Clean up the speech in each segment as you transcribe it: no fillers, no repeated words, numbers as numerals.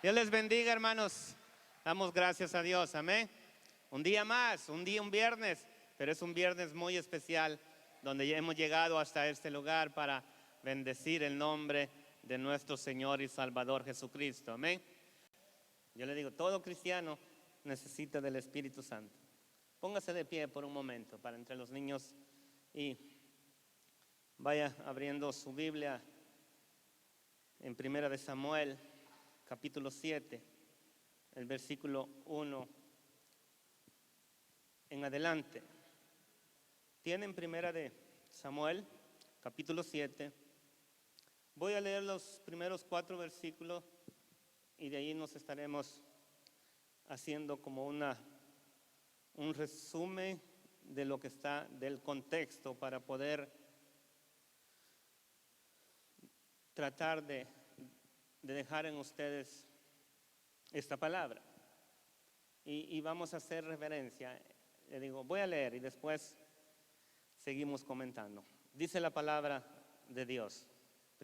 Dios les bendiga, hermanos. Damos gracias a Dios, amén. Un día más, un viernes, pero es un viernes muy especial donde ya hemos llegado hasta este lugar para bendecir el nombre de nuestro Señor y Salvador Jesucristo, amén. Yo le digo, todo cristiano necesita del Espíritu Santo. Póngase de pie por un momento para entre los niños y vaya abriendo su Biblia en 1 de Samuel, capítulo 7, el versículo 1 en adelante. Tienen 1 de Samuel, capítulo 7. Voy a leer los primeros 4 versículos y de ahí nos estaremos haciendo como un resumen de lo que está del contexto para poder tratar de dejar en ustedes esta palabra. Y vamos a hacer referencia. Le digo, voy a leer y después seguimos comentando. Dice la palabra de Dios.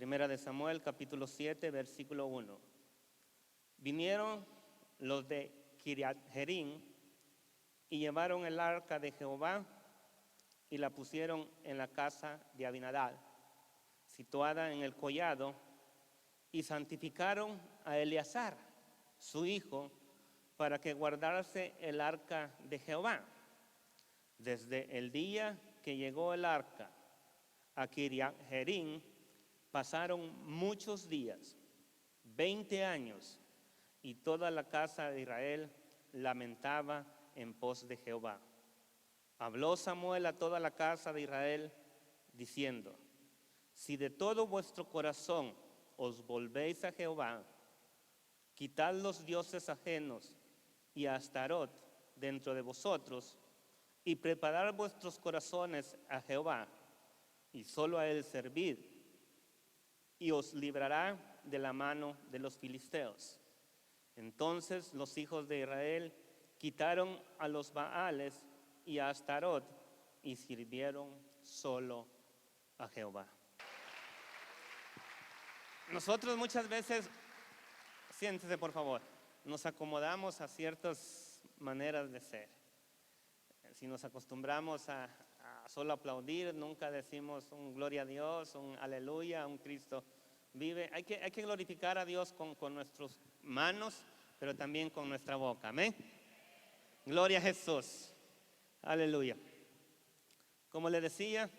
1 de Samuel, capítulo 7, versículo 1. Vinieron los de Kiriat Jearim y llevaron el arca de Jehová y la pusieron en la casa de Abinadab, situada en el collado, y santificaron a Eleazar, su hijo, para que guardase el arca de Jehová. Desde el día que llegó el arca a Kiriat Jearim, pasaron muchos días, 20 años, y toda la casa de Israel lamentaba en pos de Jehová. Habló Samuel a toda la casa de Israel, diciendo: si de todo vuestro corazón os volvéis a Jehová, quitad los dioses ajenos y a Astarot dentro de vosotros, y preparad vuestros corazones a Jehová, y solo a él servid, y os librará de la mano de los filisteos. Entonces los hijos de Israel quitaron a los Baales y a Astarot y sirvieron solo a Jehová. Nosotros muchas veces, siéntese por favor, nos acomodamos a ciertas maneras de ser. Si nos acostumbramos a solo aplaudir, nunca decimos un gloria a Dios, un aleluya, un Cristo vive. Hay que glorificar a Dios con nuestras manos, pero también con nuestra boca, amén. Gloria a Jesús, aleluya. Como le decía,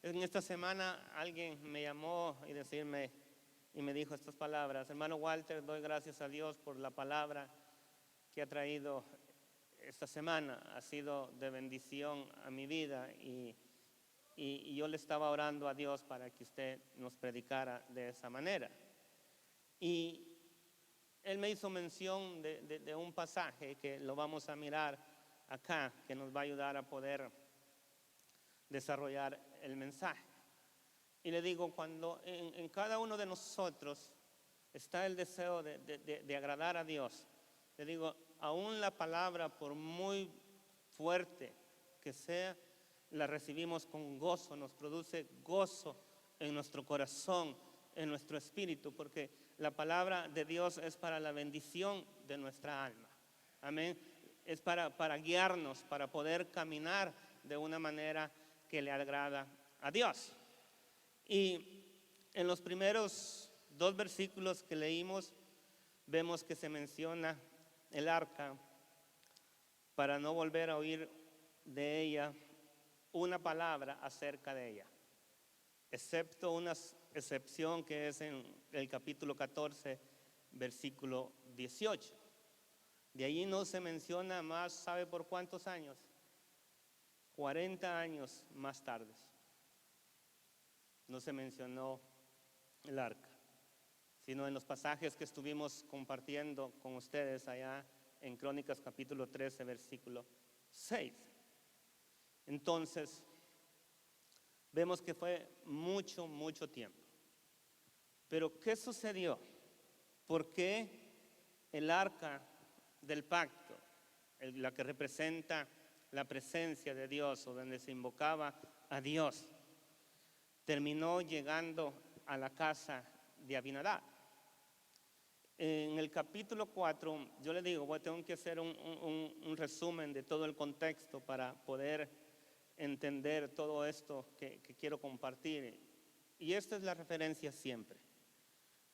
en esta semana alguien me llamó y me dijo estas palabras: hermano Walter, doy gracias a Dios por la palabra que ha traído esta semana. Ha sido de bendición a mi vida y yo le estaba orando a Dios para que usted nos predicara de esa manera. Y él me hizo mención de un pasaje que lo vamos a mirar acá, que nos va a ayudar a poder desarrollar el mensaje. Y le digo, cuando en cada uno de nosotros está el deseo de agradar a Dios, le digo, aún la palabra, por muy fuerte que sea, la recibimos con gozo, nos produce gozo en nuestro corazón, en nuestro espíritu, porque la palabra de Dios es para la bendición de nuestra alma, amén. Es para guiarnos, para poder caminar de una manera que le agrada a Dios. Y en los primeros 2 versículos que leímos, vemos que se menciona el arca, para no volver a oír de ella una palabra acerca de ella, excepto una excepción que es en el capítulo 14, versículo 18. De allí no se menciona más. ¿Sabe por cuántos años? 40 años más tarde no se mencionó el arca, sino en los pasajes que estuvimos compartiendo con ustedes allá en Crónicas capítulo 13, versículo 6. Entonces, vemos que fue mucho tiempo. Pero ¿qué sucedió? ¿Por qué el arca del pacto, la que representa la presencia de Dios, o donde se invocaba a Dios, terminó llegando a la casa de Abinadab? En el capítulo 4, yo le digo, tengo que hacer un resumen de todo el contexto para poder entender todo esto que quiero compartir. Y esta es la referencia siempre,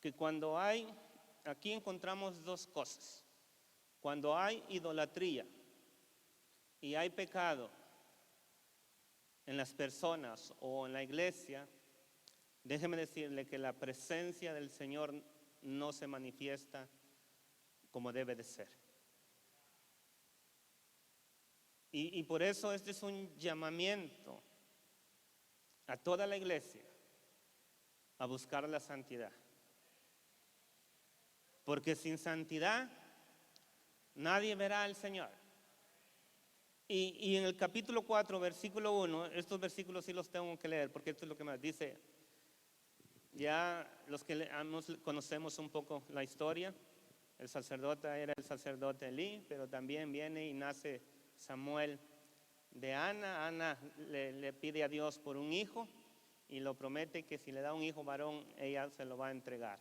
que cuando aquí encontramos dos cosas. Cuando hay idolatría y hay pecado en las personas o en la iglesia, déjeme decirle que la presencia del Señor no se manifiesta como debe de ser. Y por eso este es un llamamiento a toda la iglesia a buscar la santidad. Porque sin santidad nadie verá al Señor. Y en el capítulo 4, versículo 1, estos versículos sí los tengo que leer, porque esto es lo que me dice. Ya los que conocemos un poco la historia, el sacerdote era el sacerdote Elí, pero también viene y nace Samuel de Ana. Ana le pide a Dios por un hijo y lo promete que si le da un hijo varón, ella se lo va a entregar.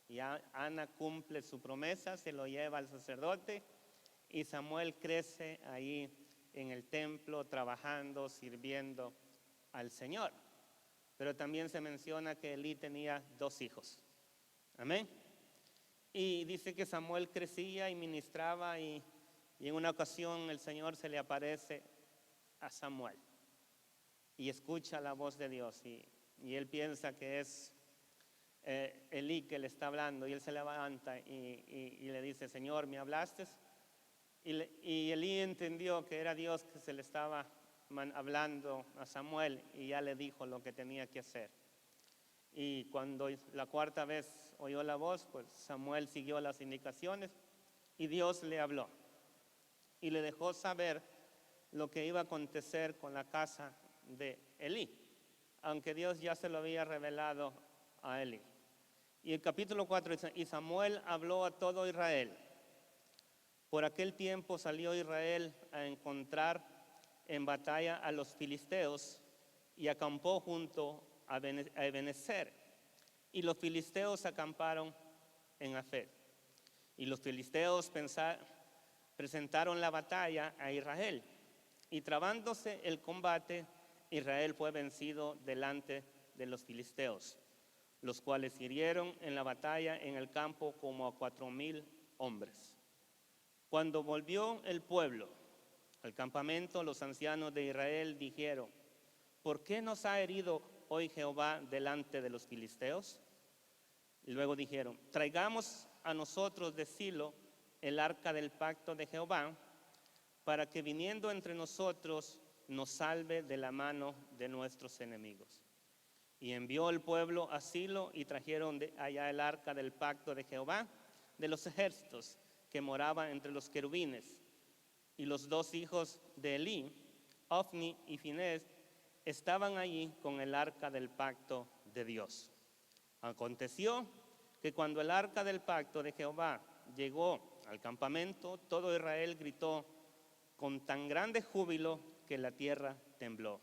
Y Ana cumple su promesa, se lo lleva al sacerdote y Samuel crece ahí en el templo, trabajando, sirviendo al Señor. Pero también se menciona que Elí tenía 2 hijos. Amén. Y dice que Samuel crecía y ministraba y en una ocasión el Señor se le aparece a Samuel y escucha la voz de Dios y él piensa que es Elí que le está hablando y él se levanta y le dice, Señor, ¿me hablaste? Y Elí entendió que era Dios que se le estaba hablando a Samuel y ya le dijo lo que tenía que hacer. Y cuando la 4ª vez oyó la voz, pues Samuel siguió las indicaciones y Dios le habló y le dejó saber lo que iba a acontecer con la casa de Elí, aunque Dios ya se lo había revelado a Elí. Y el capítulo 4 dice, y Samuel habló a todo Israel. Por aquel tiempo salió Israel a encontrar en batalla a los filisteos y acampó junto a Ebenezer. Y los filisteos acamparon en Afec. Y los filisteos presentaron la batalla a Israel. Y trabándose el combate, Israel fue vencido delante de los filisteos, los cuales hirieron en la batalla en el campo como a 4,000 hombres. Cuando volvió el pueblo al campamento, los ancianos de Israel dijeron, ¿por qué nos ha herido hoy Jehová delante de los filisteos? Y luego dijeron, traigamos a nosotros de Silo el arca del pacto de Jehová, para que viniendo entre nosotros nos salve de la mano de nuestros enemigos. Y envió el pueblo a Silo y trajeron de allá el arca del pacto de Jehová de los ejércitos que moraba entre los querubines. Y los 2 hijos de Elí, Ofni y Finés, estaban allí con el arca del pacto de Dios. Aconteció que cuando el arca del pacto de Jehová llegó al campamento, todo Israel gritó con tan grande júbilo que la tierra tembló.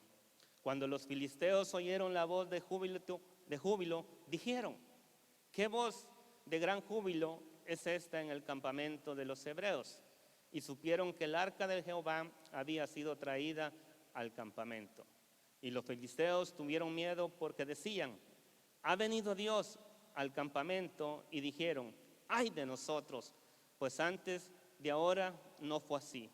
Cuando los filisteos oyeron la voz de júbilo, dijeron, ¿qué voz de gran júbilo es esta en el campamento de los hebreos? Y supieron que el arca de Jehová había sido traída al campamento. Y los filisteos tuvieron miedo porque decían, ha venido Dios al campamento, y dijeron, ay de nosotros, pues antes de ahora no fue así.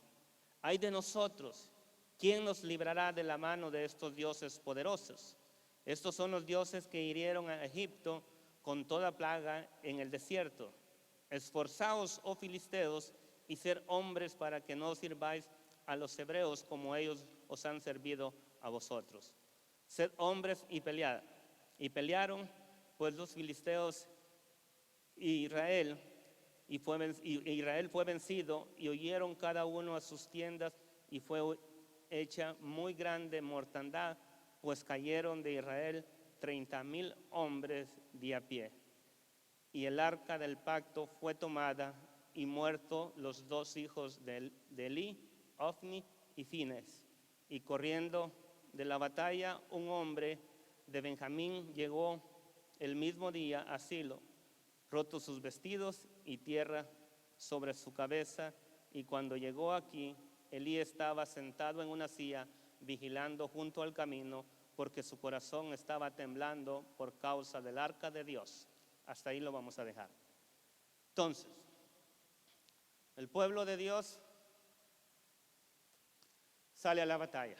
Ay de nosotros, ¿quién nos librará de la mano de estos dioses poderosos? Estos son los dioses que hirieron a Egipto con toda plaga en el desierto. Esforzaos, oh filisteos, y ser hombres para que no sirváis a los hebreos como ellos os han servido a vosotros. Sed hombres y pelead. Y pelearon pues los filisteos y Israel fue vencido, y huyeron cada uno a sus tiendas, y fue hecha muy grande mortandad, pues cayeron de Israel 30,000 hombres de a pie. Y el arca del pacto fue tomada, y muerto los 2 hijos de Elí, Ofni y Finés. Y corriendo de la batalla, un hombre de Benjamín llegó el mismo día a Silo, rotos sus vestidos y tierra sobre su cabeza. Y cuando llegó aquí, Elí estaba sentado en una silla, vigilando junto al camino, porque su corazón estaba temblando por causa del arca de Dios. Hasta ahí lo vamos a dejar. Entonces, el pueblo de Dios sale a la batalla,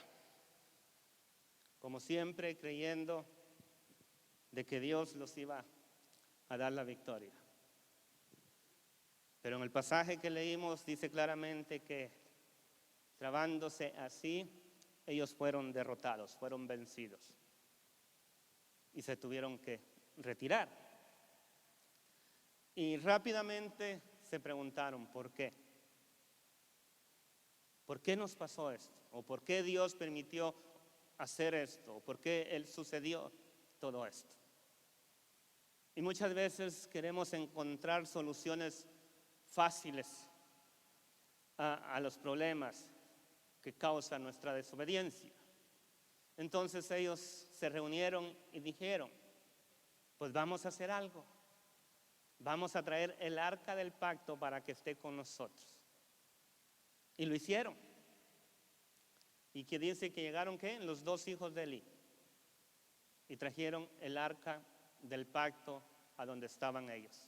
como siempre, creyendo de que Dios los iba a dar la victoria. Pero en el pasaje que leímos dice claramente que, trabándose así, ellos fueron derrotados, fueron vencidos y se tuvieron que retirar. Y rápidamente se preguntaron, ¿por qué? ¿Por qué nos pasó esto? ¿O por qué Dios permitió hacer esto? ¿O por qué Él sucedió todo esto? Y muchas veces queremos encontrar soluciones fáciles a los problemas que causa nuestra desobediencia. Entonces ellos se reunieron y dijeron, pues vamos a hacer algo. Vamos a traer el arca del pacto para que esté con nosotros. Y lo hicieron. Y que dice que llegaron, ¿qué? Los dos hijos de Elí. Y trajeron el arca del pacto a donde estaban ellos.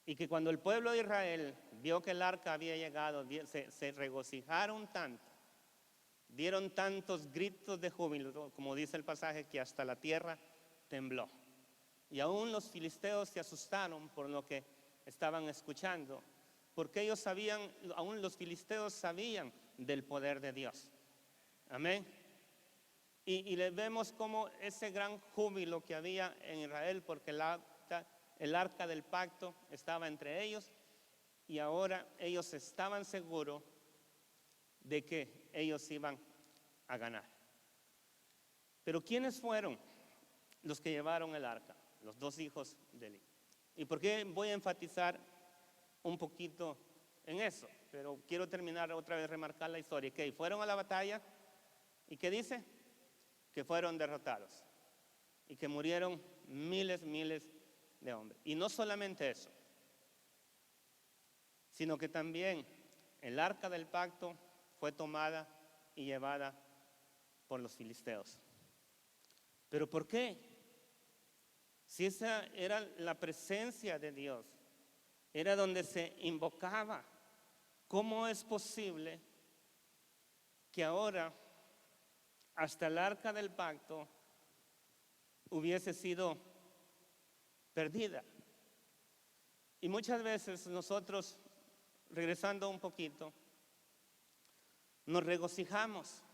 Y que cuando el pueblo de Israel vio que el arca había llegado, se regocijaron tanto, dieron tantos gritos de júbilo, como dice el pasaje, que hasta la tierra tembló. Y aún los filisteos se asustaron por lo que estaban escuchando, porque ellos sabían, aún los filisteos sabían del poder de Dios. Amén. Y le vemos como ese gran júbilo que había en Israel, porque el arca del pacto estaba entre ellos, y ahora ellos estaban seguros de que ellos iban a ganar. Pero ¿quiénes fueron los que llevaron el arca? Los dos hijos de Elí. ¿Y por qué voy a enfatizar un poquito en eso? Pero quiero terminar otra vez, remarcar la historia. Que fueron a la batalla, ¿y qué dice? Que fueron derrotados y que murieron miles de hombres. Y no solamente eso, sino que también el arca del pacto fue tomada y llevada por los filisteos. ¿Pero por qué? Si esa era la presencia de Dios, era donde se invocaba, ¿cómo es posible que ahora hasta el arca del pacto hubiese sido perdida? Y muchas veces nosotros, regresando un poquito, nos regocijamos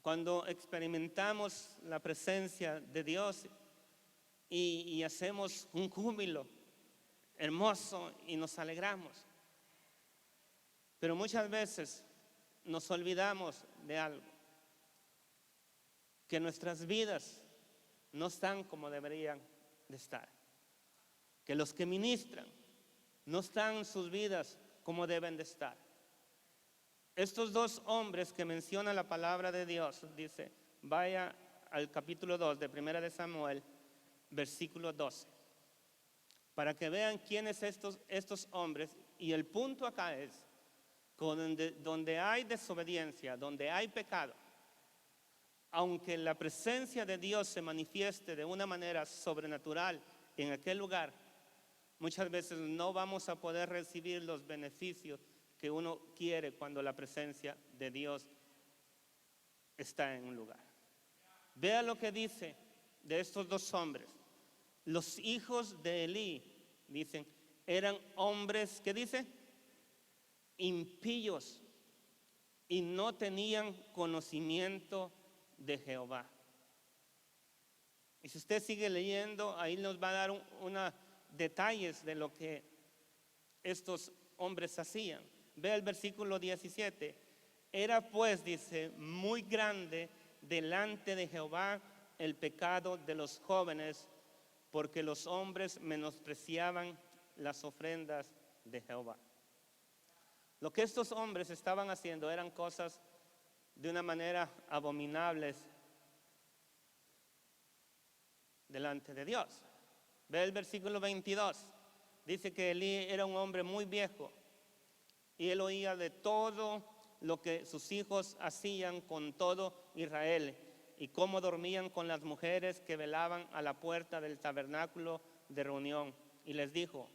cuando experimentamos la presencia de Dios y hacemos un júbilo hermoso y nos alegramos. Pero muchas veces nos olvidamos de algo, que nuestras vidas no están como deberían de estar, que los que ministran no están sus vidas como deben de estar. Estos dos hombres que menciona la palabra de Dios, dice, vaya al capítulo 2 de Primera de Samuel, versículo 12, para que vean quiénes estos hombres. Y el punto acá es, donde hay desobediencia, donde hay pecado, aunque la presencia de Dios se manifieste de una manera sobrenatural en aquel lugar, muchas veces no vamos a poder recibir los beneficios que uno quiere cuando la presencia de Dios está en un lugar. Vea lo que dice de estos dos hombres. Los hijos de Elí, dicen, eran hombres, ¿qué dice? Impíos, y no tenían conocimiento de Jehová. Y si usted sigue leyendo, ahí nos va a dar unos detalles de lo que estos hombres hacían. Ve el versículo 17. Era pues, dice, muy grande delante de Jehová el pecado de los jóvenes, porque los hombres menospreciaban las ofrendas de Jehová. Lo que estos hombres estaban haciendo eran cosas de una manera abominables delante de Dios. Ve el versículo 22. Dice que Elí era un hombre muy viejo y él oía de todo lo que sus hijos hacían con todo Israel y cómo dormían con las mujeres que velaban a la puerta del tabernáculo de reunión. Y les dijo: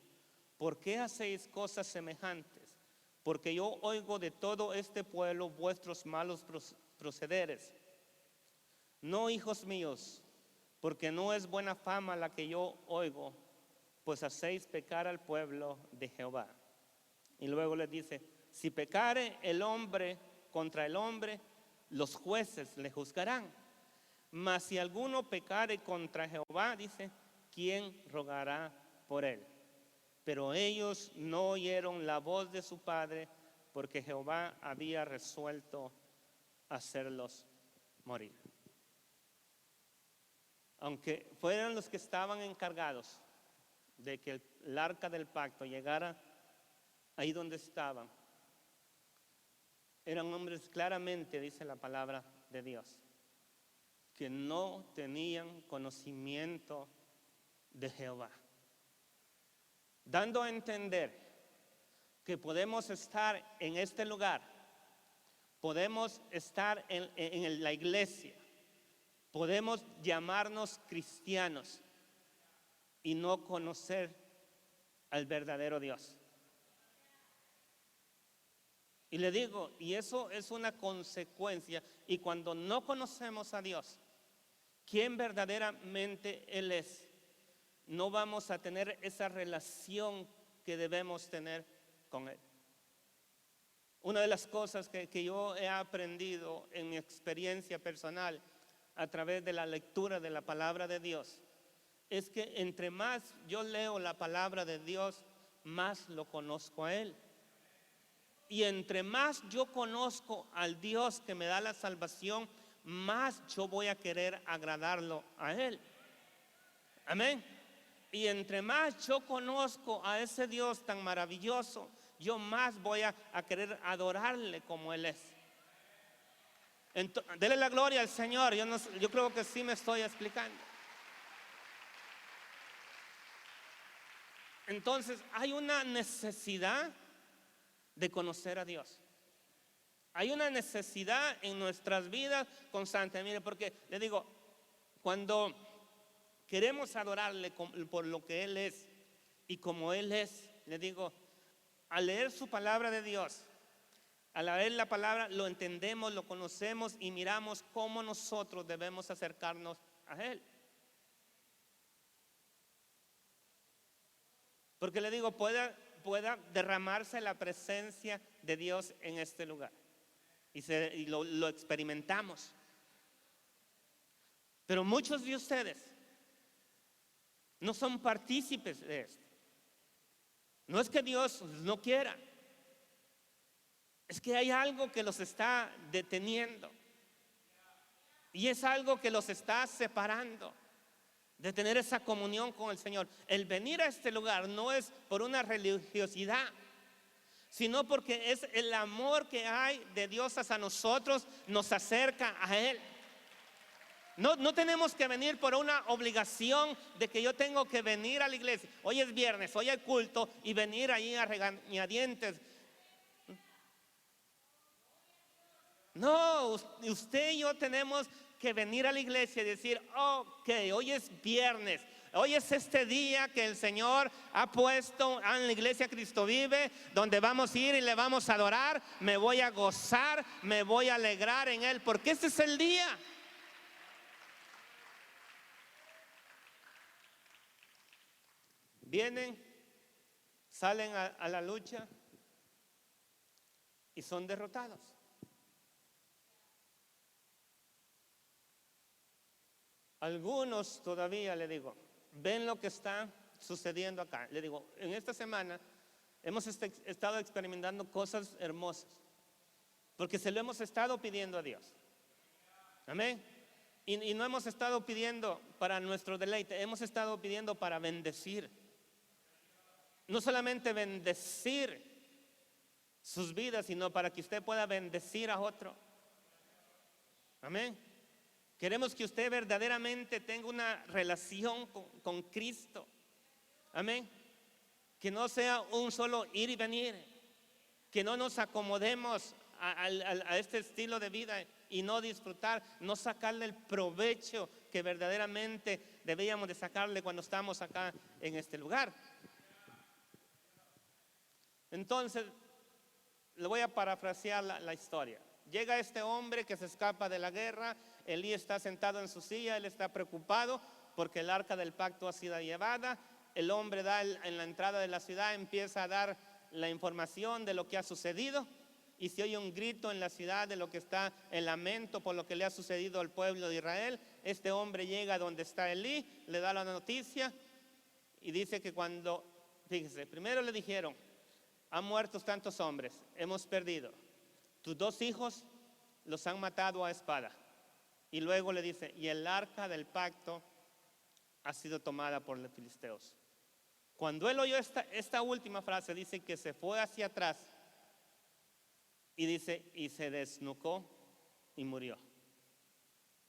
¿por qué hacéis cosas semejantes? Porque yo oigo de todo este pueblo vuestros malos procederes. No, hijos míos, porque no es buena fama la que yo oigo, pues hacéis pecar al pueblo de Jehová. Y luego les dice: si pecare el hombre contra el hombre, los jueces le juzgarán. Mas si alguno pecare contra Jehová, dice, ¿quién rogará por él? Pero ellos no oyeron la voz de su padre, porque Jehová había resuelto hacerlos morir. Aunque fueran los que estaban encargados de que el arca del pacto llegara ahí donde estaban, eran hombres claramente, dice la palabra de Dios, que no tenían conocimiento de Jehová, dando a entender que podemos estar en este lugar, podemos estar en la iglesia, podemos llamarnos cristianos y no conocer al verdadero Dios. Y le digo, y eso es una consecuencia, y cuando no conocemos a Dios, quién verdaderamente Él es, no vamos a tener esa relación que debemos tener con Él. Una de las cosas que yo he aprendido en mi experiencia personal a través de la lectura de la palabra de Dios es que entre más yo leo la palabra de Dios, más lo conozco a Él. Y entre más yo conozco al Dios que me da la salvación, más yo voy a querer agradarlo a Él. Amén. Y entre más yo conozco a ese Dios tan maravilloso, yo más voy a querer adorarle como Él es. Dele la gloria al Señor. Yo creo que sí me estoy explicando. Entonces hay una necesidad de conocer a Dios. Hay una necesidad en nuestras vidas constante. Mire, porque le digo, cuando queremos adorarle por lo que Él es y como Él es, le digo, al leer su palabra de Dios, al leer la palabra, lo entendemos, lo conocemos y miramos cómo nosotros debemos acercarnos a Él. Porque le digo, pueda derramarse la presencia de Dios en este lugar. Y lo experimentamos. Pero muchos de ustedes no son partícipes de esto. No es que Dios no quiera, es que hay algo que los está deteniendo. Y es algo que los está separando de tener esa comunión con el Señor. El venir a este lugar no es por una religiosidad, sino porque es el amor que hay de Dios hacia nosotros, nos acerca a Él. No tenemos que venir por una obligación de que yo tengo que venir a la iglesia. Hoy es viernes, hoy hay culto, y venir ahí a regañadientes. No, usted y yo tenemos que venir a la iglesia y decir, ok, hoy es viernes, hoy es este día que el Señor ha puesto en la iglesia Cristo Vive, donde vamos a ir y le vamos a adorar. Me voy a gozar, me voy a alegrar en Él, porque este es el día. Vienen, salen a la lucha y son derrotados. Algunos todavía, le digo, ven lo que está sucediendo acá. Le digo, en esta semana hemos estado experimentando cosas hermosas, porque se lo hemos estado pidiendo a Dios. Amén. Y no hemos estado pidiendo para nuestro deleite, hemos estado pidiendo para bendecir. No solamente bendecir sus vidas, sino para que usted pueda bendecir a otro. Amén. Queremos que usted verdaderamente tenga una relación con Cristo. Amén. Que no sea un solo ir y venir. Que no nos acomodemos a este estilo de vida y no disfrutar, no sacarle el provecho que verdaderamente debíamos de sacarle cuando estamos acá en este lugar. Entonces, le voy a parafrasear la historia. Llega este hombre que se escapa de la guerra. Elí está sentado en su silla, él está preocupado porque el arca del pacto ha sido llevada. El hombre en la entrada de la ciudad empieza a dar la información de lo que ha sucedido, y se oye un grito en la ciudad de lo que está en lamento por lo que le ha sucedido al pueblo de Israel. Este hombre llega donde está Elí, le da la noticia y dice que cuando, fíjese, primero le dijeron: han muerto tantos hombres, hemos perdido, tus 2 hijos los han matado a espada. Y luego le dice: y el arca del pacto ha sido tomada por los filisteos. Cuando él oyó esta última frase, dice que se fue hacia atrás y dice, y se desnucó y murió.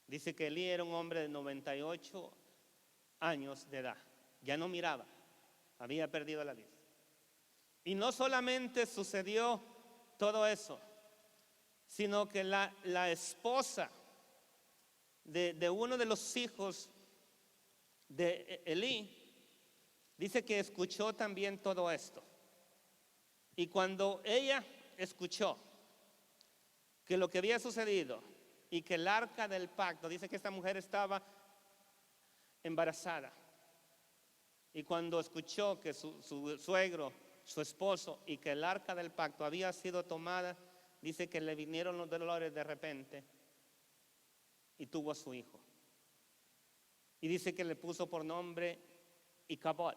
Dice que Elí era un hombre de 98 años de edad, ya no miraba, había perdido la vista. Y no solamente sucedió todo eso, sino que la esposa de uno de los hijos de Elí dice que escuchó también todo esto. Y cuando ella escuchó que lo que había sucedido y que el arca del pacto, dice que esta mujer estaba embarazada, y cuando escuchó que su suegro, su esposo, y que el arca del pacto había sido tomada, dice que le vinieron los dolores de repente y tuvo a su hijo. Y dice que le puso por nombre Icabod,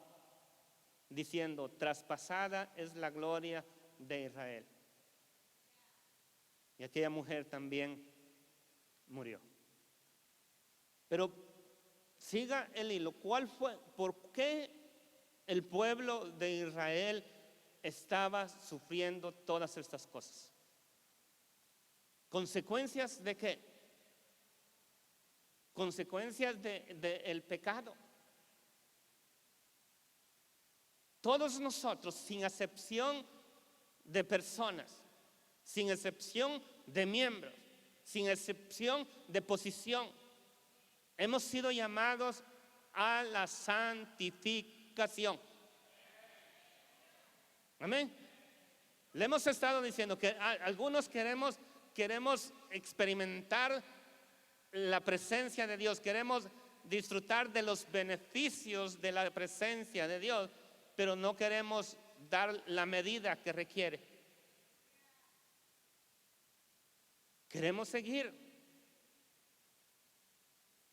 diciendo: traspasada es la gloria de Israel. Y aquella mujer también murió. Pero siga el hilo. ¿Cuál fue? ¿Por qué el pueblo de Israel estaba sufriendo todas estas cosas? ¿Consecuencias de qué? Consecuencias del pecado. Todos nosotros, sin excepción de personas, sin excepción de miembros, sin excepción de posición, hemos sido llamados a la santificación. Amén. Le hemos estado diciendo que algunos queremos experimentar la presencia de Dios, queremos disfrutar de los beneficios de la presencia de Dios, pero no queremos dar la medida que requiere. Queremos seguir.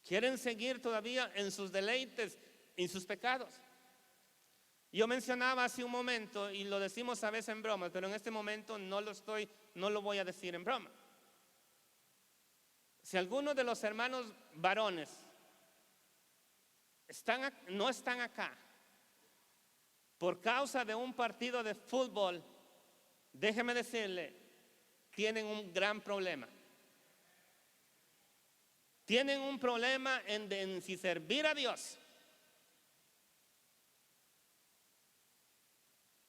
Quieren seguir todavía en sus deleites, en sus pecados. Yo mencionaba hace un momento, y lo decimos a veces en broma, pero en este momento no lo voy a decir en broma. Si algunos de los hermanos varones no están acá por causa de un partido de fútbol, déjeme decirle, tienen un gran problema. Tienen un problema en si servir a Dios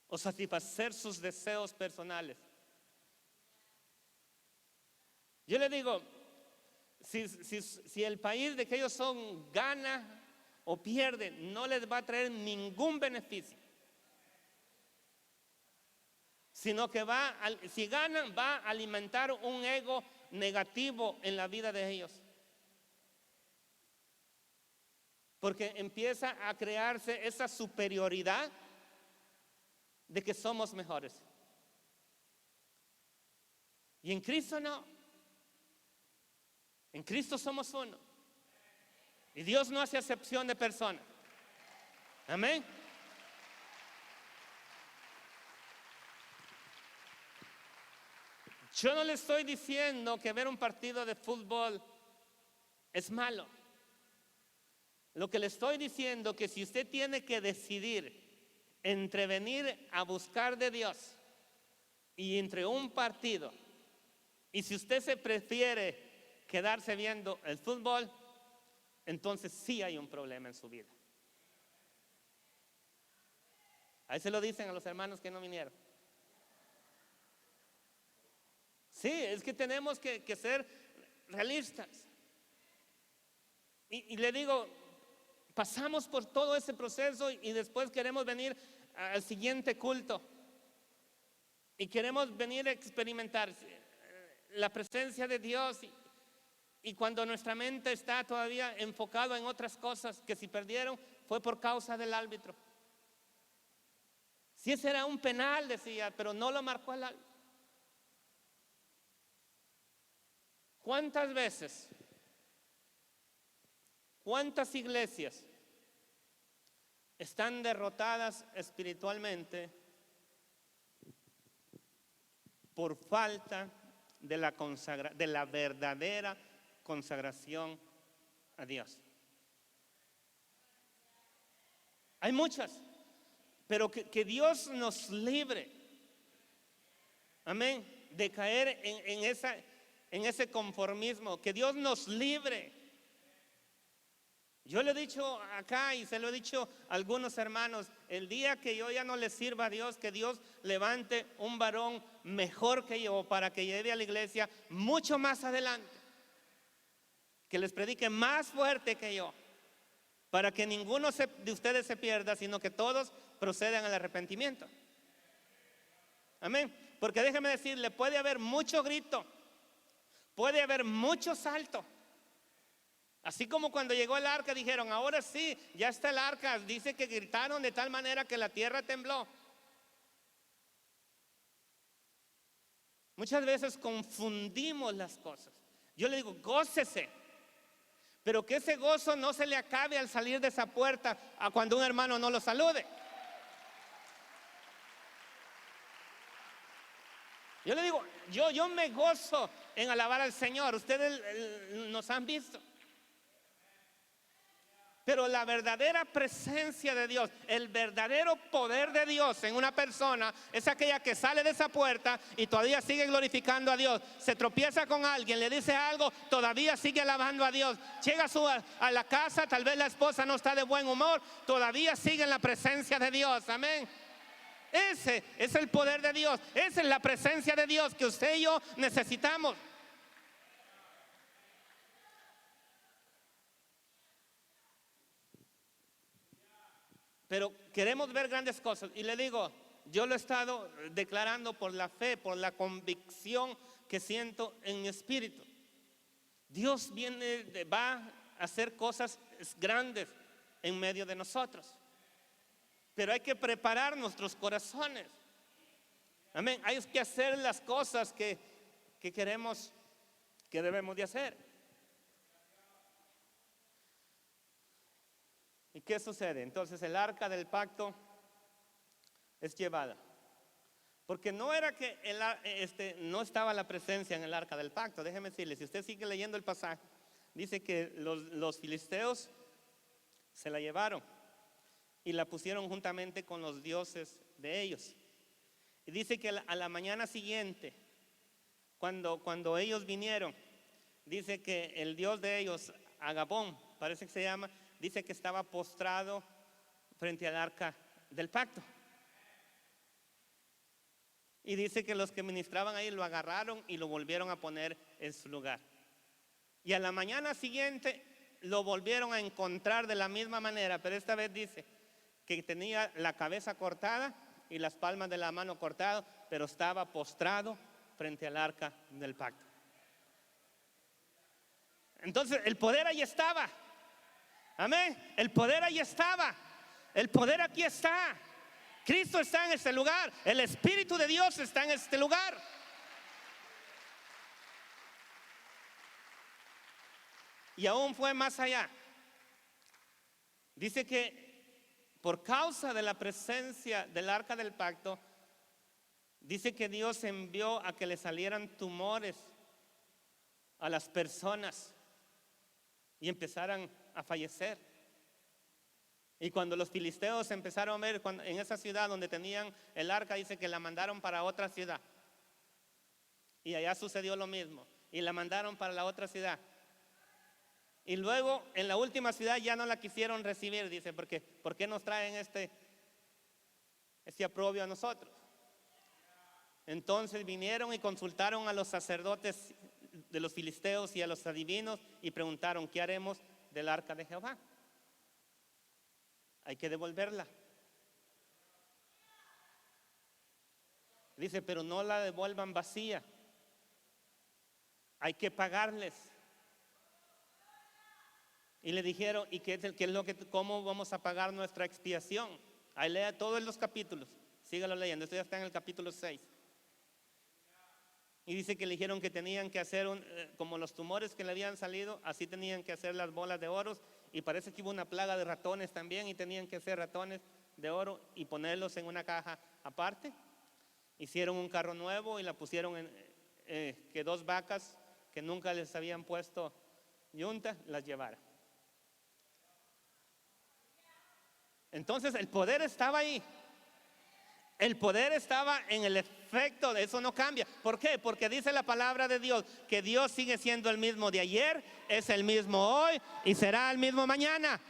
o satisfacer sus deseos personales. Yo le digo, si el país de que ellos son gana o pierde, no les va a traer ningún beneficio, sino que si ganan, va a alimentar un ego negativo en la vida de ellos, porque empieza a crearse esa superioridad de que somos mejores. Y en Cristo no. En Cristo somos uno. Y Dios no hace acepción de personas. Amén. Yo no le estoy diciendo que ver un partido de fútbol es malo. Lo que le estoy diciendo es que si usted tiene que decidir entre venir a buscar de Dios y entre un partido, y si usted se prefiere quedarse viendo el fútbol, entonces sí hay un problema en su vida. Ahí se lo dicen a los hermanos que no vinieron. Sí, es que tenemos que ser realistas. Y le digo, pasamos por todo ese proceso y después queremos venir al siguiente culto. Y queremos venir a experimentar la presencia de Dios. Y cuando nuestra mente está todavía enfocada en otras cosas que si perdieron fue por causa del árbitro. Si ese era un penal, decía, pero no lo marcó el árbitro. ¿Cuántas veces? ¿Cuántas iglesias están derrotadas espiritualmente por falta de la verdadera consagración a Dios? Hay muchas, pero que Dios nos libre, amén, de caer en ese conformismo, que Dios nos libre. Yo le he dicho acá y se lo he dicho a algunos hermanos, el día que yo ya no le sirva a Dios, que Dios levante un varón mejor que yo para que lleve a la iglesia mucho más adelante, que les predique más fuerte que yo, para que ninguno de ustedes se pierda, sino que todos procedan al arrepentimiento. Amén. Porque déjeme decirle, puede haber mucho grito, puede haber mucho salto. Así como cuando llegó el arca dijeron, ahora sí, ya está el arca. Dice que gritaron de tal manera que la tierra tembló. Muchas veces confundimos las cosas. Yo le digo, gócese, pero que ese gozo no se le acabe al salir de esa puerta a cuando un hermano no lo salude. Yo le digo, yo me gozo en alabar al Señor. Ustedes nos han visto. Pero la verdadera presencia de Dios, el verdadero poder de Dios en una persona es aquella que sale de esa puerta y todavía sigue glorificando a Dios. Se tropieza con alguien, le dice algo, todavía sigue alabando a Dios. Llega a la casa, tal vez la esposa no está de buen humor, todavía sigue en la presencia de Dios. Amén. Ese es el poder de Dios, esa es la presencia de Dios que usted y yo necesitamos. Pero queremos ver grandes cosas. Y le digo, yo lo he estado declarando por la fe, por la convicción que siento en mi espíritu. Dios va a hacer cosas grandes en medio de nosotros. Pero hay que preparar nuestros corazones. Amén. Hay que hacer las cosas que queremos, que debemos de hacer. ¿Y qué sucede? Entonces el arca del pacto es llevada. Porque no era que no estaba la presencia en el arca del pacto. Déjeme decirle, si usted sigue leyendo el pasaje, dice que los filisteos se la llevaron y la pusieron juntamente con los dioses de ellos. Y dice que a la mañana siguiente, cuando ellos vinieron, dice que el dios de ellos, Agabón, parece que se llama, dice que estaba postrado frente al arca del pacto. Y dice que los que ministraban ahí lo agarraron y lo volvieron a poner en su lugar. Y a la mañana siguiente lo volvieron a encontrar de la misma manera, pero esta vez dice que tenía la cabeza cortada y las palmas de la mano cortadas, pero estaba postrado frente al arca del pacto. Entonces el poder ahí estaba. Amén. El poder ahí estaba. El poder aquí está. Cristo está en este lugar. El Espíritu de Dios está en este lugar. Y aún fue más allá. Dice que por causa de la presencia del arca del pacto, dice que Dios envió a que le salieran tumores a las personas y empezaran a fallecer. Y cuando los filisteos empezaron a ver en esa ciudad donde tenían el arca, dice que la mandaron para otra ciudad. Y allá sucedió lo mismo. Y la mandaron para la otra ciudad. Y luego en la última ciudad ya no la quisieron recibir. Dice, ¿por qué nos traen este aprobio a nosotros. Entonces vinieron y consultaron a los sacerdotes de los filisteos y a los adivinos y preguntaron: ¿qué haremos del arca de Jehová? Hay que devolverla. Dice: pero no la devuelvan vacía, hay que pagarles. Y le dijeron: ¿y cómo vamos a pagar nuestra expiación? Ahí lea todos los capítulos, sígalo leyendo, esto ya está en el capítulo 6. Y dice que le dijeron que tenían que hacer como los tumores que le habían salido, así tenían que hacer las bolas de oro. Y parece que hubo una plaga de ratones también, y tenían que hacer ratones de oro y ponerlos en una caja aparte. Hicieron un carro nuevo y la pusieron que 2 vacas que nunca les habían puesto yunta las llevaran. Entonces el poder estaba ahí. El poder estaba en el efecto, de eso no cambia. ¿Por qué? Porque dice la palabra de Dios que Dios sigue siendo el mismo de ayer, es el mismo hoy y será el mismo mañana.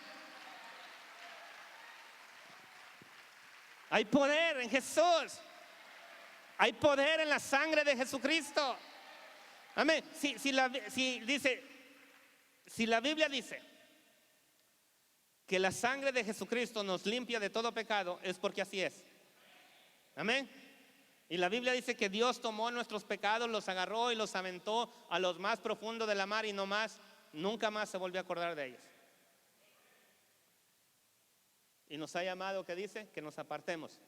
Hay poder en Jesús. Hay poder en la sangre de Jesucristo. Amén. Si la Biblia dice que la sangre de Jesucristo nos limpia de todo pecado, es porque así es. Amén. Y la Biblia dice que Dios tomó nuestros pecados, los agarró y los aventó a los más profundos de la mar, y nunca más se volvió a acordar de ellos. Y nos ha llamado, ¿qué dice? Que nos apartemos.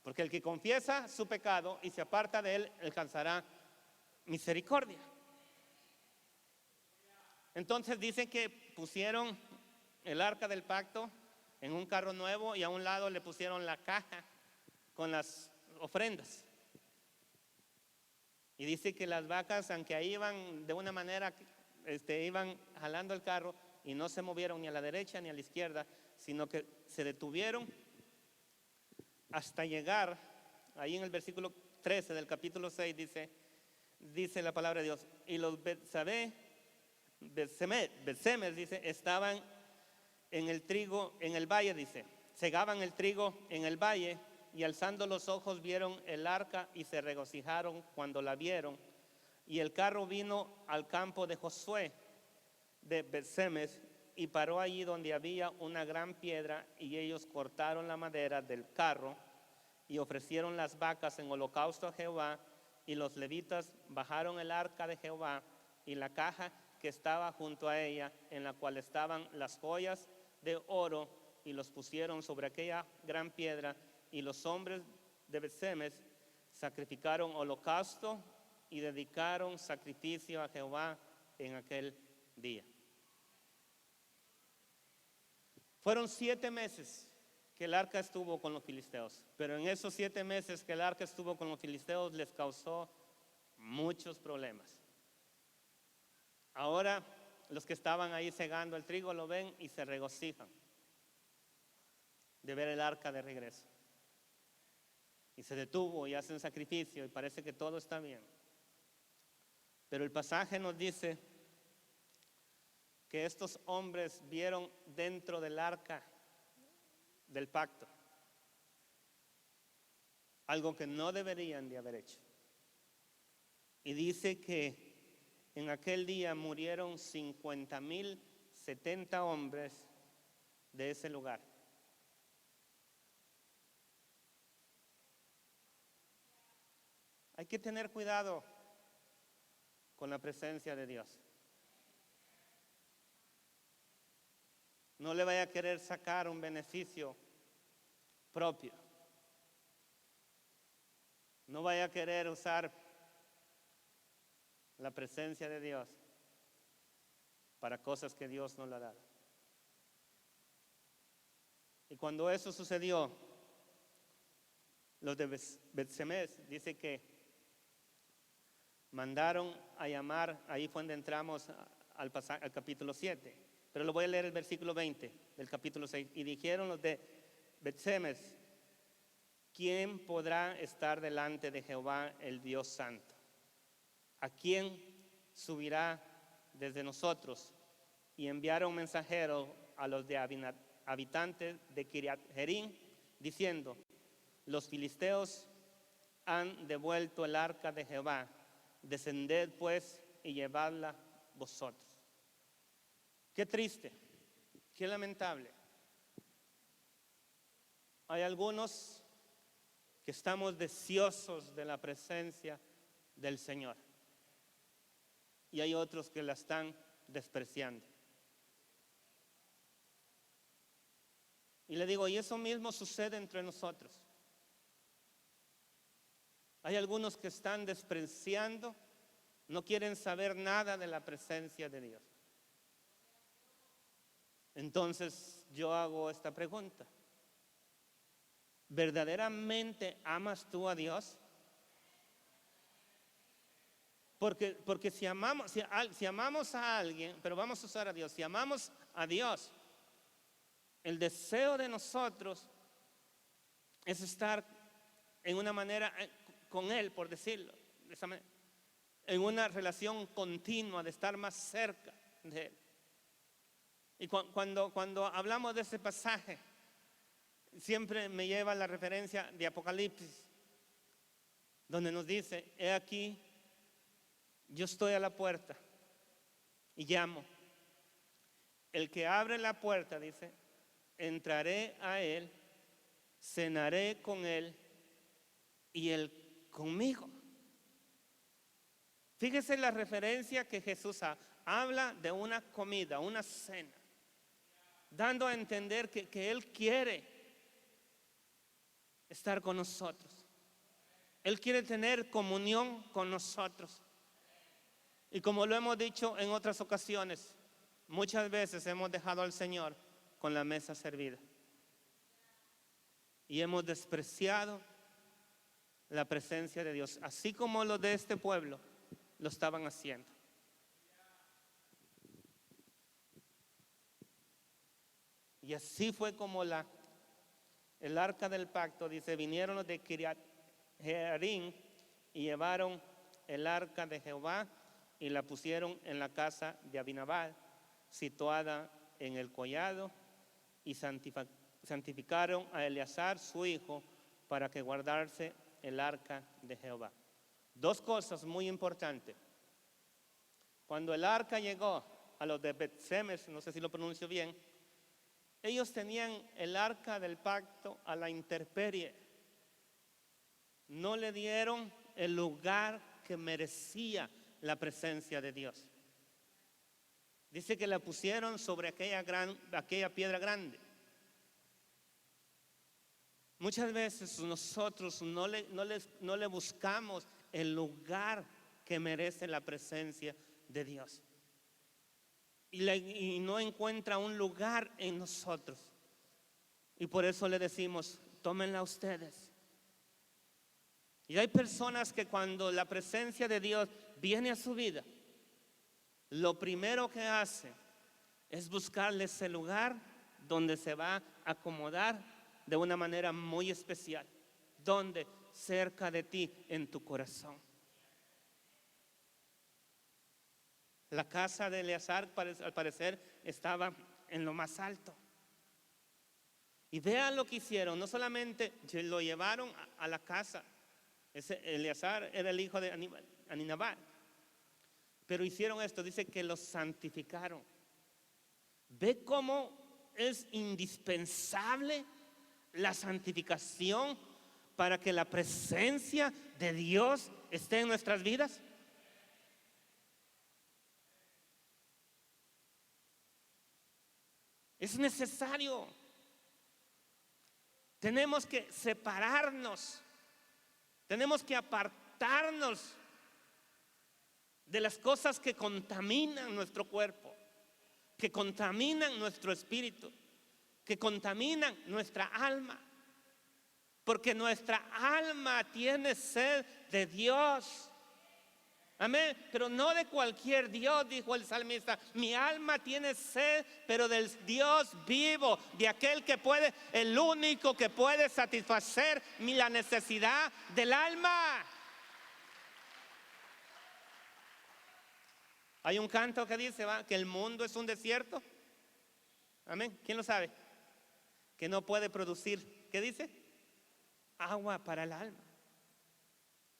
Porque el que confiesa su pecado y se aparta de él, alcanzará misericordia. Entonces dice que pusieron el arca del pacto en un carro nuevo, y a un lado le pusieron la caja con las ofrendas. Y dice que las vacas, aunque ahí iban de una manera, iban jalando el carro y no se movieron ni a la derecha ni a la izquierda, sino que se detuvieron hasta llegar, ahí en el versículo 13 del capítulo 6 dice la palabra de Dios: y los Betsemes, dice, estaban en el trigo, en el valle, dice, segaban el trigo en el valle, y alzando los ojos vieron el arca y se regocijaron cuando la vieron. Y el carro vino al campo de Josué de Betsemes y paró allí donde había una gran piedra, y ellos cortaron la madera del carro y ofrecieron las vacas en holocausto a Jehová. Y los levitas bajaron el arca de Jehová y la caja que estaba junto a ella, en la cual estaban las joyas de oro, y los pusieron sobre aquella gran piedra. Y los hombres de Betsemes sacrificaron holocausto y dedicaron sacrificio a Jehová en aquel día. Fueron 7 meses que el arca estuvo con los filisteos, pero en esos 7 meses que el arca estuvo con los filisteos les causó muchos problemas. Ahora los que estaban ahí segando el trigo lo ven y se regocijan de ver el arca de regreso. Y se detuvo y hacen sacrificio y parece que todo está bien. Pero el pasaje nos dice que estos hombres vieron dentro del arca del pacto algo que no deberían de haber hecho. Y dice que en aquel día murieron 50,070 hombres de ese lugar. Hay que tener cuidado con la presencia de Dios. No le vaya a querer sacar un beneficio propio. No vaya a querer usar la presencia de Dios para cosas que Dios no le ha dado. Y cuando eso sucedió, los de Betsemes dice que mandaron a llamar, ahí fue donde entramos al capítulo 7, pero lo voy a leer el versículo 20 del capítulo 6. Y dijeron los de Betsemes: ¿quién podrá estar delante de Jehová el Dios Santo? ¿A quién subirá desde nosotros? Y enviaron mensajeros a los de habitantes de Kiriat Jearim, diciendo: los filisteos han devuelto el arca de Jehová. Descended pues y llevadla vosotros. Qué triste, qué lamentable. Hay algunos que estamos deseosos de la presencia del Señor y hay otros que la están despreciando. Y le digo, y eso mismo sucede entre nosotros. Hay algunos que están despreciando, no quieren saber nada de la presencia de Dios. Entonces yo hago esta pregunta: ¿verdaderamente amas tú a Dios? Porque si amamos a alguien, pero vamos a usar a Dios, si amamos a Dios, el deseo de nosotros es estar en una manera con Él, por decirlo de esa manera, en una relación continua, de estar más cerca de Él. Y cuando hablamos de ese pasaje, siempre me lleva la referencia de Apocalipsis, donde nos dice: he aquí, yo estoy a la puerta y llamo. El que abre la puerta, dice, entraré a él, cenaré con él y él conmigo. Fíjese la referencia que Jesús habla de una comida, una cena, dando a entender que Él quiere estar con nosotros. Él quiere tener comunión con nosotros. Y como lo hemos dicho en otras ocasiones, muchas veces hemos dejado al Señor con la mesa servida y hemos despreciado la presencia de Dios, así como los de este pueblo lo estaban haciendo. Y así fue como el arca del pacto, dice, vinieron los de Kiriat Jearim y llevaron el arca de Jehová y la pusieron en la casa de Abinadab, situada en el collado, y santificaron a Eleazar su hijo para que guardase el arca de Jehová. Dos cosas muy importantes. Cuando el arca llegó a los de Bet-Semes, no sé si lo pronuncio bien, ellos tenían el arca del pacto a la intemperie. No le dieron el lugar que merecía la presencia de Dios. Dice que la pusieron sobre aquella piedra grande. Muchas veces nosotros no le buscamos el lugar que merece la presencia de Dios. Y no encuentra un lugar en nosotros. Y por eso le decimos: tómenla ustedes. Y hay personas que cuando la presencia de Dios viene a su vida, lo primero que hace es buscarle ese lugar donde se va a acomodar de una manera muy especial, donde cerca de ti, en tu corazón. La casa de Eleazar, al parecer, estaba en lo más alto. Y vean lo que hicieron. No solamente lo llevaron a la casa. Eleazar era el hijo de Aminadab. Pero hicieron esto, dice que los santificaron. ¿Ve cómo es indispensable la santificación para que la presencia de Dios esté en nuestras vidas? Es necesario. Tenemos que separarnos. Tenemos que apartarnos de las cosas que contaminan nuestro cuerpo, que contaminan nuestro espíritu, que contaminan nuestra alma. Porque nuestra alma tiene sed de Dios. Amén, pero no de cualquier Dios, dijo el salmista. Mi alma tiene sed, pero del Dios vivo, de aquel que puede, el único que puede satisfacer la necesidad del alma. Hay un canto que dice que el mundo es un desierto. Amén, ¿quién lo sabe? Que no puede producir, ¿qué dice? agua para el alma.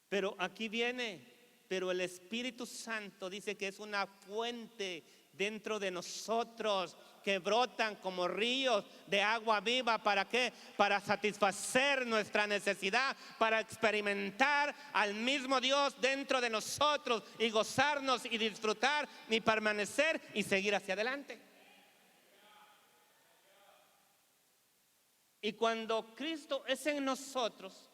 Pero aquí viene, pero el Espíritu Santo dice que es una fuente dentro de nosotros que brotan como ríos de agua viva. ¿Para qué? Para satisfacer nuestra necesidad, para experimentar al mismo Dios dentro de nosotros y gozarnos y disfrutar y permanecer y seguir hacia adelante. Y cuando Cristo es en nosotros,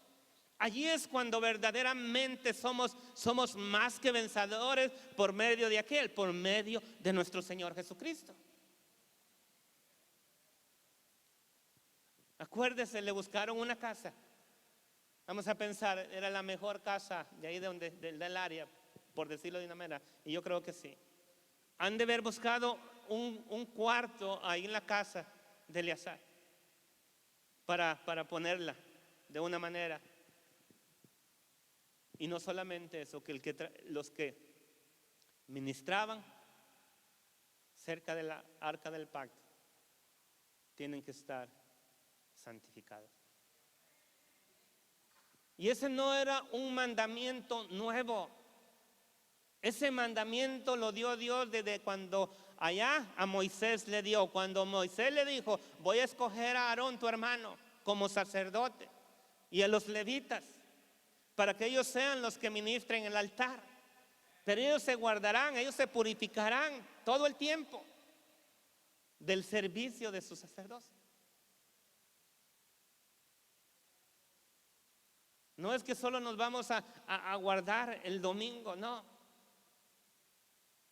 allí es cuando verdaderamente somos más que vencedores por medio de aquel, por medio de nuestro Señor Jesucristo. Acuérdese, le buscaron una casa. Vamos a pensar, era la mejor casa de ahí del área, por decirlo de una manera. Y yo creo que sí. Han de haber buscado un cuarto ahí en la casa de Eleazar para ponerla de una manera. Y no solamente eso, que los que ministraban cerca de la arca del pacto tienen que estar santificados. Y ese no era un mandamiento nuevo. Ese mandamiento lo dio Dios desde cuando allá a Moisés le dio. Cuando Moisés le dijo: voy a escoger a Aarón tu hermano como sacerdote y a los levitas para que ellos sean los que ministren el altar. Pero ellos se guardarán, ellos se purificarán todo el tiempo del servicio de su sacerdocio. No es que solo nos vamos a guardar el domingo, no.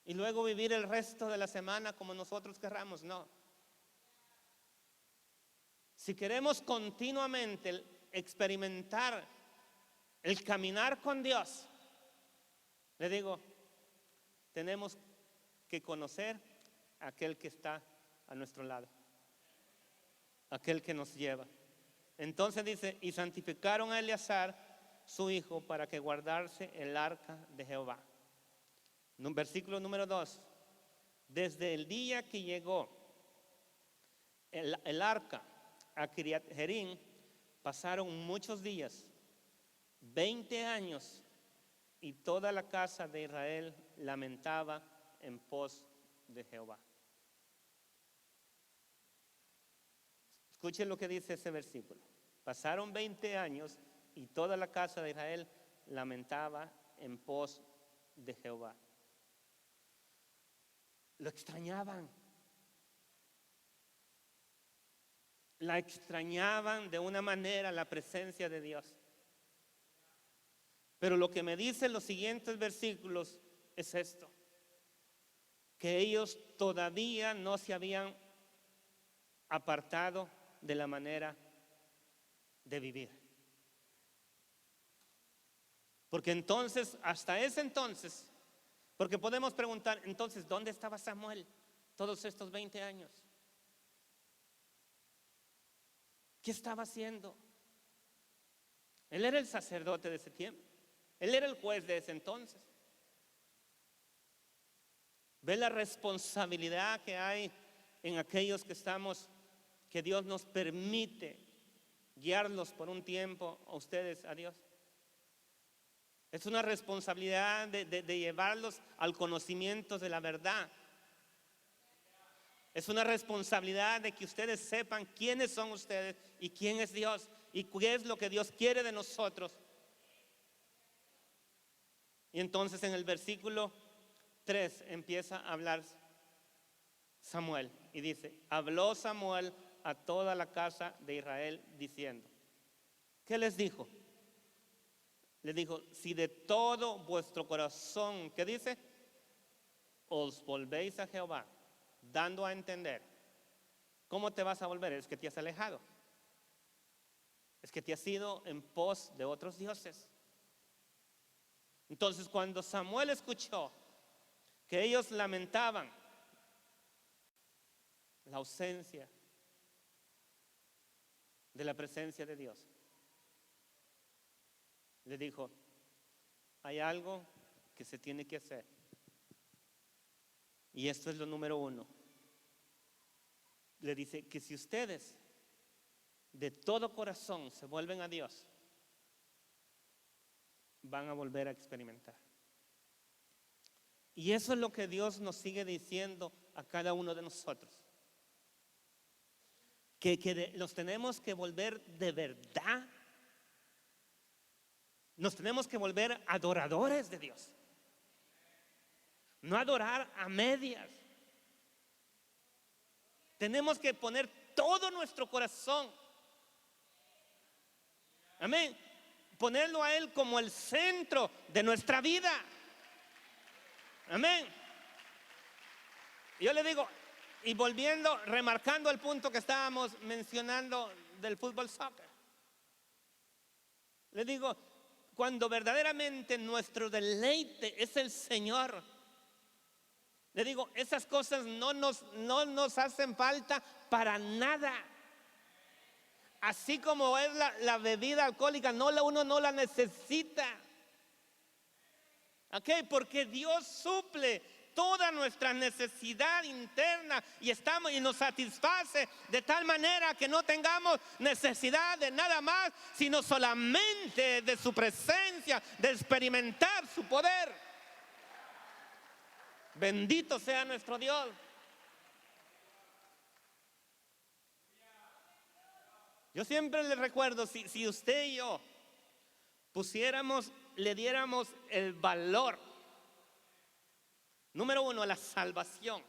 Y luego vivir el resto de la semana como nosotros querramos, no. Si queremos continuamente experimentar el caminar con Dios, le digo, tenemos que conocer a aquel que está a nuestro lado, aquel que nos lleva. Entonces dice: y santificaron a Eleazar su hijo para que guardase el arca de Jehová. Versículo número 2. Desde el día que llegó el arca a Kiriat Jearim, pasaron muchos días, 20 años, y toda la casa de Israel lamentaba en pos de Jehová. Escuchen lo que dice ese versículo. Pasaron 20 años y toda la casa de Israel lamentaba en pos de Jehová. Lo extrañaban. La extrañaban de una manera, la presencia de Dios. Pero lo que me dicen los siguientes versículos es esto: que ellos todavía no se habían apartado de la manera de vivir. Porque entonces, hasta ese entonces, porque podemos preguntar, entonces, ¿dónde estaba Samuel todos estos 20 años? ¿Qué estaba haciendo? Él era el sacerdote de ese tiempo. Él era el juez de ese entonces. Ve la responsabilidad que hay en aquellos que estamos, que Dios nos permite guiarlos por un tiempo a ustedes, a Dios. Es una responsabilidad de llevarlos al conocimiento de la verdad. Es una responsabilidad de que ustedes sepan quiénes son ustedes y quién es Dios y qué es lo que Dios quiere de nosotros. Y entonces en el versículo 3 empieza a hablar Samuel y dice: habló Samuel a toda la casa de Israel diciendo. ¿Qué les dijo? Les dijo: si de todo vuestro corazón, ¿qué dice? Os volvéis a Jehová, dando a entender. ¿Cómo te vas a volver? Es que te has alejado. Es que te has ido en pos de otros dioses. Entonces, cuando Samuel escuchó que ellos lamentaban la ausencia de la presencia de Dios, le dijo: hay algo que se tiene que hacer. Y esto es lo número 1. Le dice que si ustedes de todo corazón se vuelven a Dios, van a volver a experimentar. Y eso es lo que Dios nos sigue diciendo a cada uno de nosotros. Que nos tenemos que volver de verdad. Nos tenemos que volver adoradores de Dios. No adorar a medias. Tenemos que poner todo nuestro corazón. Amén. Ponerlo a Él como el centro de nuestra vida. Amén. Yo le digo, y volviendo, remarcando el punto que estábamos mencionando del fútbol soccer. Le digo, cuando verdaderamente nuestro deleite es el Señor, le digo, esas cosas no nos hacen falta para nada. Así como es la bebida alcohólica, uno no la necesita. ¿Ok? Porque Dios suple toda nuestra necesidad interna y nos satisface de tal manera que no tengamos necesidad de nada más, sino solamente de su presencia, de experimentar su poder. Bendito sea nuestro Dios. Yo siempre le recuerdo, si usted y yo le diéramos el valor, número 1, a la salvación,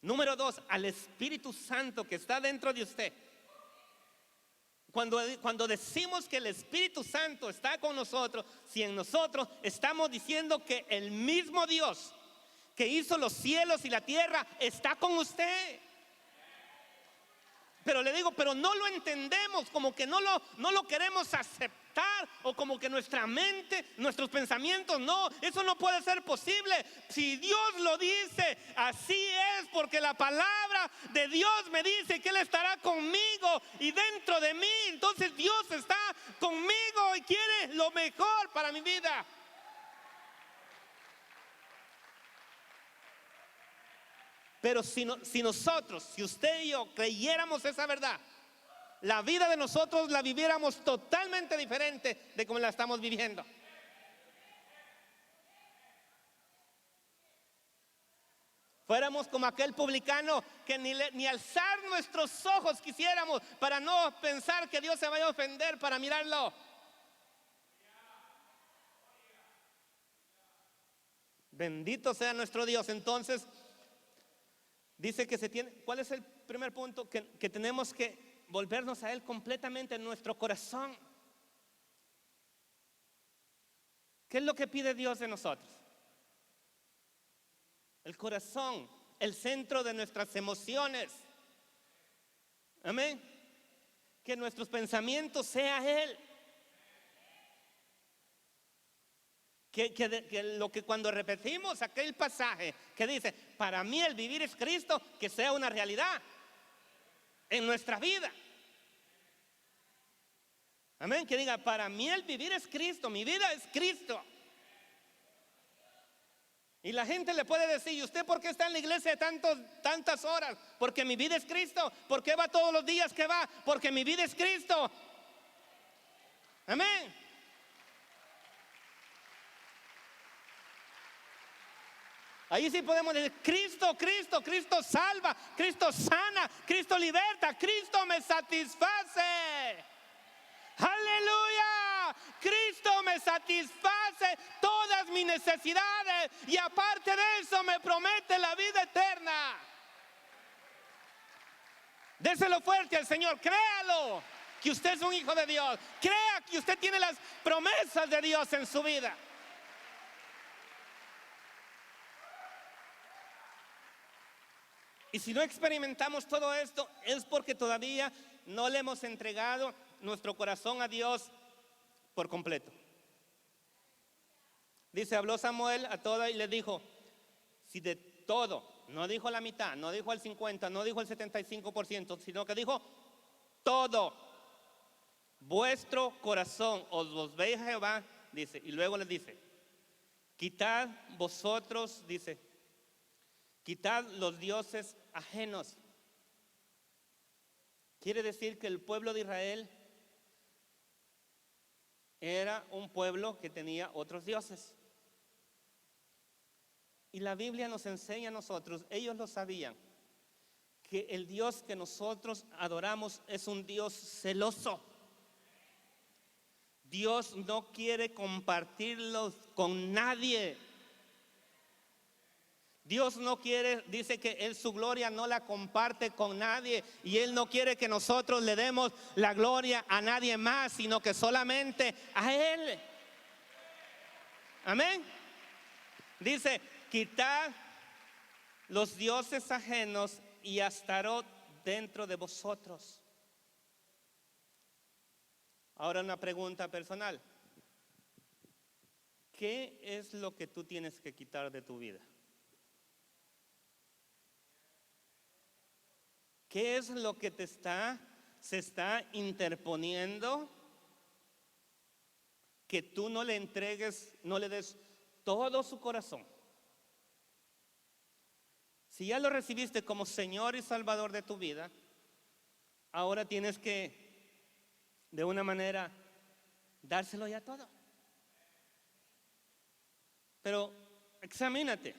número 2, al Espíritu Santo que está dentro de usted. Cuando decimos que el Espíritu Santo está con nosotros, si en nosotros estamos diciendo que el mismo Dios que hizo los cielos y la tierra está con usted. Pero le digo, pero no lo entendemos, como que no lo queremos aceptar, o como que nuestra mente, nuestros pensamientos, no, eso no puede ser posible. Si Dios lo dice, así es, porque la palabra de Dios me dice que Él estará conmigo y dentro de mí. Entonces Dios está conmigo y quiere lo mejor para mi vida. Pero si nosotros, si usted y yo creyéramos esa verdad, la vida de nosotros la viviéramos totalmente diferente de como la estamos viviendo. Fuéramos como aquel publicano que ni alzar nuestros ojos quisiéramos para no pensar que Dios se vaya a ofender para mirarlo. Bendito sea nuestro Dios. Entonces dice que ¿cuál es el primer punto? Que tenemos que volvernos a Él completamente en nuestro corazón. ¿Qué es lo que pide Dios de nosotros? El corazón, el centro de nuestras emociones. Amén. Que nuestros pensamientos sea Él. Que lo que cuando repetimos aquel pasaje que dice, para mí el vivir es Cristo, que sea una realidad en nuestra vida. Amén, que diga, para mí el vivir es Cristo, mi vida es Cristo. Y la gente le puede decir, ¿y usted por qué está en la iglesia tantas horas? Porque mi vida es Cristo. ¿Por qué va todos los días que va? Porque mi vida es Cristo. Amén. Ahí sí podemos decir, Cristo, Cristo, Cristo salva, Cristo sana, Cristo liberta, Cristo me satisface. Aleluya, Cristo me satisface todas mis necesidades y aparte de eso me promete la vida eterna. Déselo fuerte al Señor, créalo que usted es un hijo de Dios, crea que usted tiene las promesas de Dios en su vida. Y si no experimentamos todo esto, es porque todavía no le hemos entregado nuestro corazón a Dios por completo. Dice, habló Samuel a toda y le dijo, si de todo, no dijo la mitad, no dijo el 50, no dijo el 75%, sino que dijo todo, vuestro corazón os volvéis a Jehová, dice, y luego le dice, quitad vosotros, dice, quitad los dioses ajenos. Quiere decir que el pueblo de Israel Era un pueblo que tenía otros dioses. Y la Biblia nos enseña a nosotros, ellos lo sabían, que el Dios que nosotros adoramos es un Dios celoso. Dios no quiere compartirlos con nadie. Dios no quiere, dice que Él su gloria no la comparte con nadie. Y Él no quiere que nosotros le demos la gloria a nadie más, sino que solamente a Él. Amén. Dice, quitad los dioses ajenos y Astarot dentro de vosotros. Ahora una pregunta personal. ¿Qué es lo que tú tienes que quitar de tu vida? ¿Qué es lo que se está interponiendo que tú no le entregues, no le des todo su corazón? Si ya lo recibiste como Señor y Salvador de tu vida, ahora tienes que, de una manera, dárselo ya todo. Pero examínate.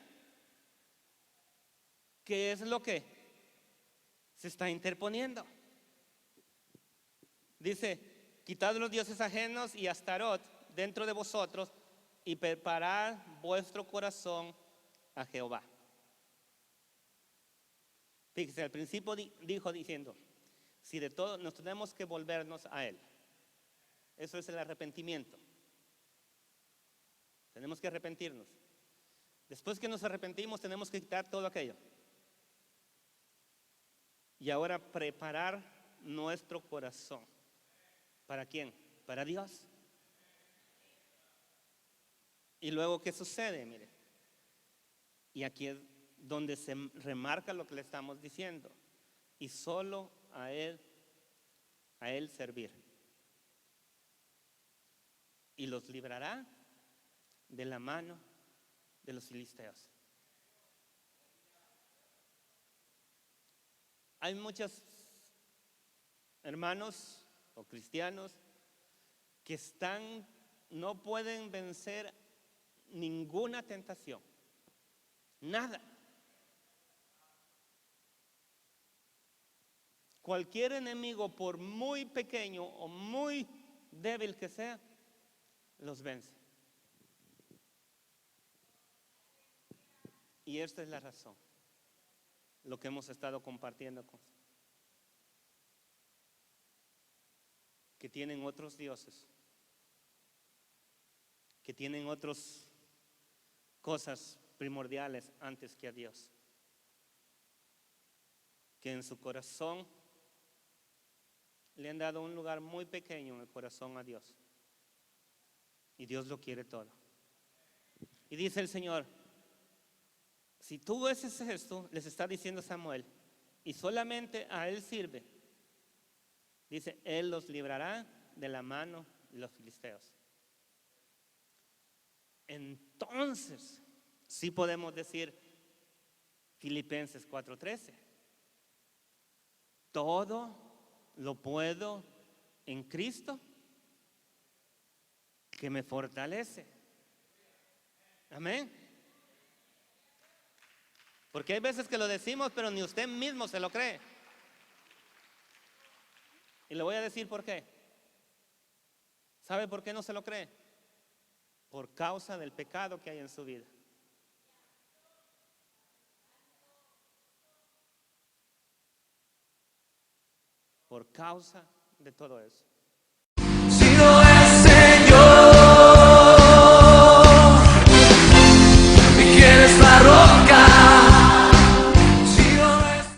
¿Qué es lo que se está interponiendo? Dice, quitad los dioses ajenos y Astarot dentro de vosotros y preparad vuestro corazón a Jehová. Fíjese, al principio dijo diciendo, si de todo nos tenemos que volvernos a Él. Eso es el arrepentimiento. Tenemos que arrepentirnos. Después que nos arrepentimos, tenemos que quitar todo aquello. Y ahora preparar nuestro corazón. ¿Para quién? Para Dios. Y luego, ¿qué sucede? Mire. Y aquí es donde se remarca lo que le estamos diciendo. Y solo a Él servir. Y los librará de la mano de los filisteos. Hay muchos hermanos o cristianos que no pueden vencer ninguna tentación, nada. Cualquier enemigo, por muy pequeño o muy débil que sea, los vence. Y esta es la razón, lo que hemos estado compartiendo con que tienen otros dioses, que tienen otras cosas primordiales antes que a Dios, que en su corazón le han dado un lugar muy pequeño en el corazón a Dios, y Dios lo quiere todo. Y dice el Señor, si tú haces esto, les está diciendo Samuel, y solamente a Él sirve, dice, Él los librará de la mano de los filisteos. Entonces, sí podemos decir Filipenses 4:13, todo lo puedo en Cristo que me fortalece. Amén. Porque hay veces que lo decimos, pero ni usted mismo se lo cree. Y le voy a decir por qué. ¿Sabe por qué no se lo cree? Por causa del pecado que hay en su vida. Por causa de todo eso.